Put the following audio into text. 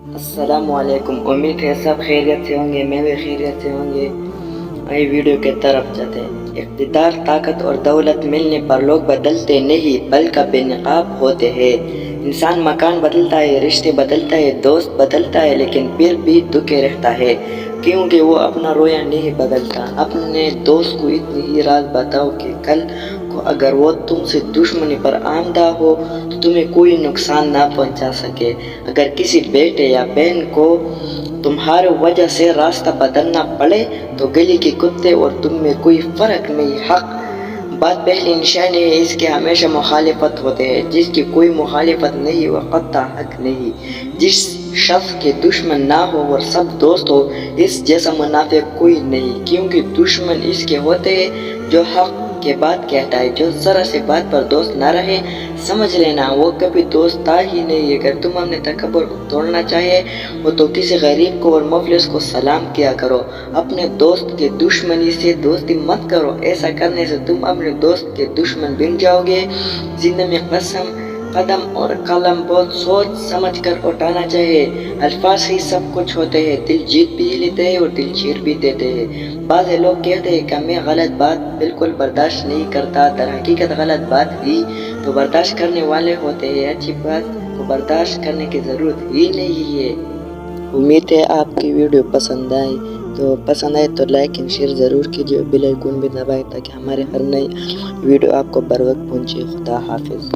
अस्सलामुअलैकुम। उम्मीद है सब खैरियत से होंगे, मैं भी खैरियत से होंगे। आइए वीडियो के तरफ चलते हैं। इक़्तिदार, ताकत और दौलत मिलने पर लोग बदलते नहीं बल्कि बेनकाब होते हैं। इंसान मकान बदलता है, रिश्ते बदलता है, दोस्त बदलता है, लेकिन फिर भी दुखे रहता है क्योंकि वो अपना रोया नहीं बदलता। अपने दोस्त को इतनी ही राज बताओ कि कल को अगर वो तुमसे दुश्मनी पर आमदा हो तो तुम्हें कोई नुकसान ना पहुंचा सके। अगर किसी बेटे या बहन को तुम्हारे वजह से रास्ता बदलना पड़े तो गली के कुत्ते और तुम में कोई फर्क नहीं। हक बात पहली निशानी है, इसके हमेशा मुखालिफत होते हैं। जिसकी कोई मुखालिफत नहीं वो कत्ता हक नहीं। जिस शख्स के दुश्मन ना हो और सब दोस्त हो, इस जैसा मुनाफिक कोई नहीं, क्योंकि दुश्मन इसके होते हैं जो हक के बात कहता है। जो जरा से बात पर दोस्त ना रहे, समझ लेना वो कभी दोस्त था ही नहीं। अगर तुम अपने तकब्बुर को तोड़ना चाहे हो तो किसी गरीब को और मुफलिस को सलाम किया करो। अपने दोस्त के दुश्मनी से दोस्ती मत करो, ऐसा करने से तुम अपने दोस्त के दुश्मन बन जाओगे। जिंदगी में कदम और कलम बहुत सोच समझ कर उठाना चाहिए। अल्फाज ही सब कुछ होते हैं, दिल जीत भी लेते हैं और दिल चीर भी देते हैं। बाज़ लोग कहते हैं कि मैं गलत बात बिल्कुल बर्दाश्त नहीं करता, दर हकीकत गलत बात ही तो बर्दाश्त करने वाले होते हैं। अच्छी बात को बर्दाश्त करने की ज़रूरत ही नहीं है। उम्मीद है आपकी वीडियो पसंद आई, तो पसंद आए तो लाइक एंड शेयर ज़रूर कीजिए, बेल आइकन भी दबाएं ताकि हमारे हर नई वीडियो आपको बर वक्त पहुँचे। खुदा हाफिज़।